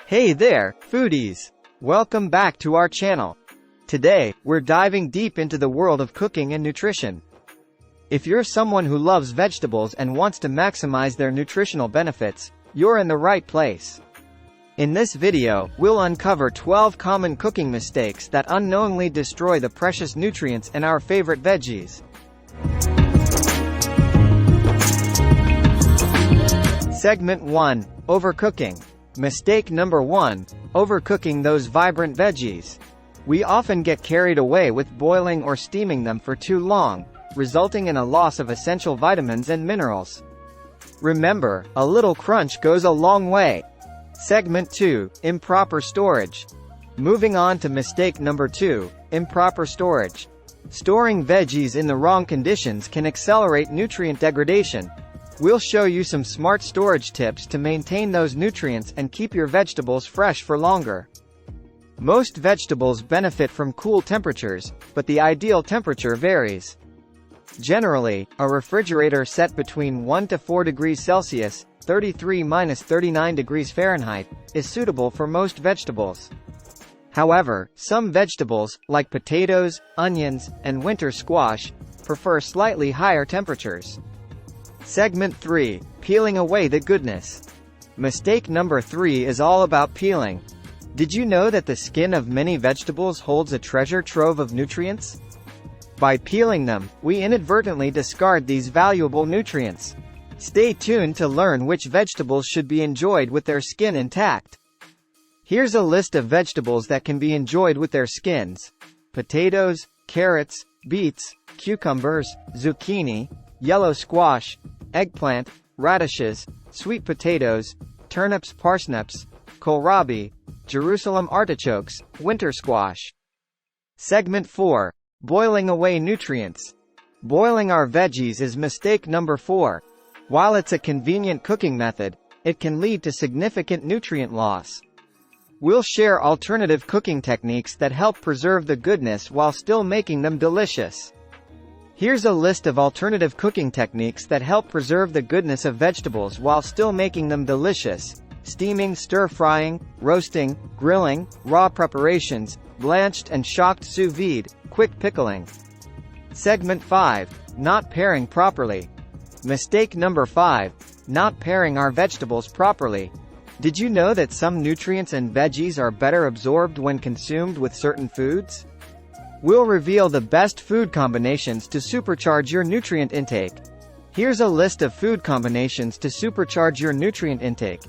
Hey there, foodies! Welcome back to our channel. Today, we're diving deep into the world of cooking and nutrition. If you're someone who loves vegetables and wants to maximize their nutritional benefits, you're in the right place. In this video, we'll uncover 12 common cooking mistakes that unknowingly destroy the precious nutrients in our favorite veggies. Segment 1. Overcooking. Mistake number 1. Overcooking those vibrant veggies. We often get carried away with boiling or steaming them for too long, resulting in a loss of essential vitamins and minerals. Remember, a little crunch goes a long way. Segment 2. Improper storage. Moving on to mistake number 2. Improper storage. Storing veggies in the wrong conditions can accelerate nutrient degradation. We'll show you some smart storage tips to maintain those nutrients and keep your vegetables fresh for longer. Most vegetables benefit from cool temperatures, but the ideal temperature varies. Generally, a refrigerator set between 1 to 4 degrees Celsius, 33–39 degrees Fahrenheit, is suitable for most vegetables. However, some vegetables, like potatoes, onions, and winter squash, prefer slightly higher temperatures. Segment 3. Peeling away the goodness. Mistake number 3 is all about peeling. Did you know that the skin of many vegetables holds a treasure trove of nutrients? By peeling them, we inadvertently discard these valuable nutrients. Stay tuned to learn which vegetables should be enjoyed with their skin intact. Here's a list of vegetables that can be enjoyed with their skins: potatoes, carrots, beets, cucumbers, zucchini, yellow squash, eggplant, radishes, sweet potatoes, turnips, parsnips, kohlrabi, Jerusalem artichokes, winter squash. Segment 4. Boiling away nutrients. Boiling our veggies is mistake number 4. While it's a convenient cooking method, it can lead to significant nutrient loss. We'll share alternative cooking techniques that help preserve the goodness while still making them delicious. Here's a list of alternative cooking techniques that help preserve the goodness of vegetables while still making them delicious: steaming, stir-frying, roasting, grilling, raw preparations, blanched and shocked sous vide, quick pickling. Segment 5. Not pairing properly. Mistake number 5. Not pairing our vegetables properly. Did you know that some nutrients in veggies are better absorbed when consumed with certain foods? We'll reveal the best food combinations to supercharge your nutrient intake. Here's a list of food combinations to supercharge your nutrient intake: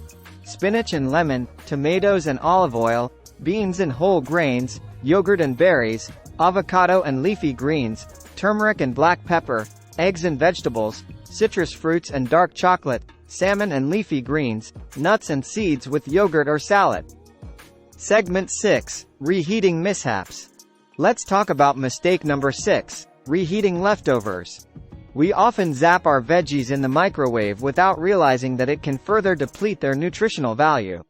spinach and lemon, tomatoes and olive oil, beans and whole grains, yogurt and berries, avocado and leafy greens, turmeric and black pepper, eggs and vegetables, citrus fruits and dark chocolate, salmon and leafy greens, nuts and seeds with yogurt or salad. Segment 6. Reheating mishaps. Let's talk about mistake number 6. Reheating leftovers. We often zap our veggies in the microwave without realizing that it can further deplete their nutritional value.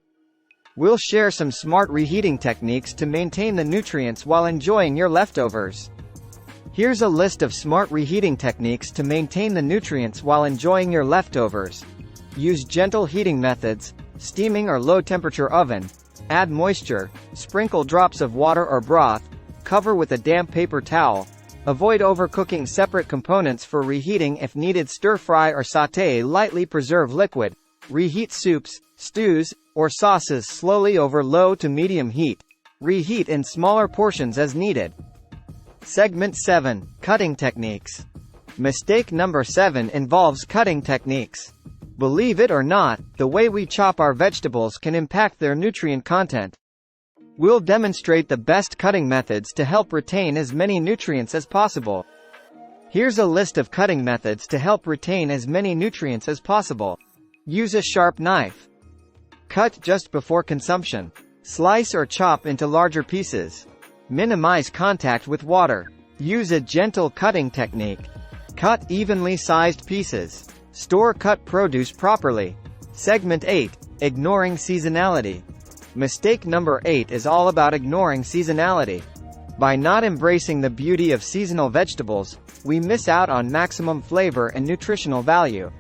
We'll share some smart reheating techniques to maintain the nutrients while enjoying your leftovers. Here's a list of smart reheating techniques to maintain the nutrients while enjoying your leftovers. Use gentle heating methods: steaming or low-temperature oven. Add moisture. Sprinkle drops of water or broth. Cover with a damp paper towel. Avoid overcooking separate components for reheating if needed. Stir-fry or sauté lightly. Preserve liquid. Reheat soups, stews, or sauces slowly over low to medium heat. Reheat in smaller portions as needed. Segment 7. Cutting techniques. Mistake number 7 involves cutting techniques. Believe it or not, the way we chop our vegetables can impact their nutrient content. We'll demonstrate the best cutting methods to help retain as many nutrients as possible. Here's a list of cutting methods to help retain as many nutrients as possible. Use a sharp knife. Cut just before consumption. Slice or chop into larger pieces. Minimize contact with water. Use a gentle cutting technique. Cut evenly sized pieces. Store cut produce properly. Segment 8. Ignoring seasonality. Mistake number 8 is all about ignoring seasonality. By not embracing the beauty of seasonal vegetables, we miss out on maximum flavor and nutritional value.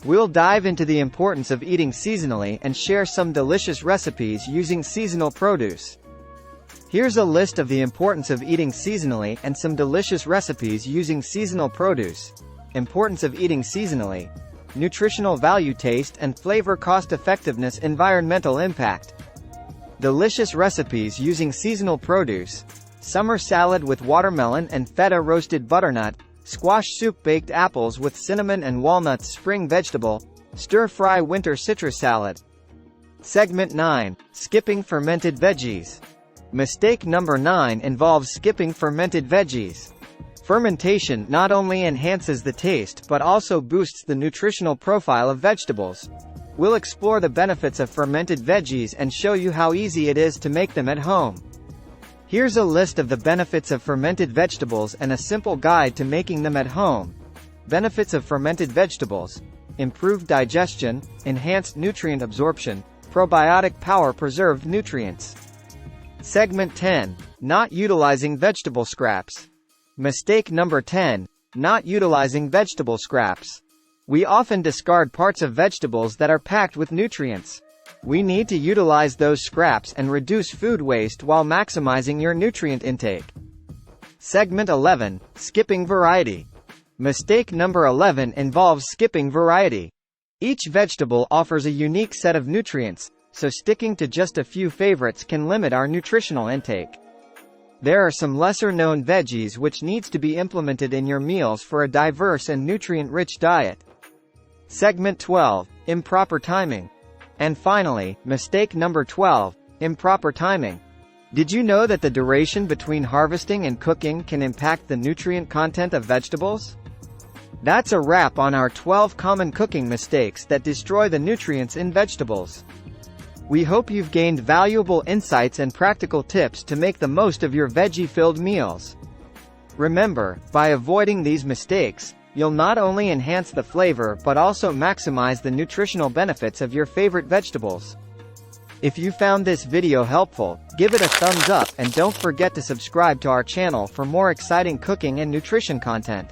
We'll dive into the importance of eating seasonally and share some delicious recipes using seasonal produce. Here's a list of the importance of eating seasonally and some delicious recipes using seasonal produce. Importance of eating seasonally. Nutritional value: taste and flavor, cost effectiveness, environmental impact. Delicious recipes using seasonal produce. Summer salad with watermelon and feta, roasted butternut, squash soup, baked apples with cinnamon and walnuts, spring vegetable, stir-fry winter citrus salad. Segment 9. Skipping fermented veggies. Mistake number 9 involves skipping fermented veggies. Fermentation not only enhances the taste but also boosts the nutritional profile of vegetables. We'll explore the benefits of fermented veggies and show you how easy it is to make them at home. Here's a list of the benefits of fermented vegetables and a simple guide to making them at home. Benefits of fermented vegetables: improved digestion, enhanced nutrient absorption, probiotic power, preserved nutrients. Segment 10. Not utilizing vegetable scraps. Mistake number 10. Not utilizing vegetable scraps. We often discard parts of vegetables that are packed with nutrients. We need to utilize those scraps and reduce food waste while maximizing your nutrient intake. Segment 11. Skipping variety. Mistake number 11 involves skipping variety. Each vegetable offers a unique set of nutrients, so sticking to just a few favorites can limit our nutritional intake. There are some lesser-known veggies which needs to be implemented in your meals for a diverse and nutrient-rich diet. Segment 12. Improper timing. And finally, mistake number 12. Improper timing. Did you know that the duration between harvesting and cooking can impact the nutrient content of vegetables? That's a wrap on our 12 common cooking mistakes that destroy the nutrients in vegetables. We hope you've gained valuable insights and practical tips to make the most of your veggie-filled meals. Remember, by avoiding these mistakes, you'll not only enhance the flavor but also maximize the nutritional benefits of your favorite vegetables. If you found this video helpful, give it a thumbs up and don't forget to subscribe to our channel for more exciting cooking and nutrition content.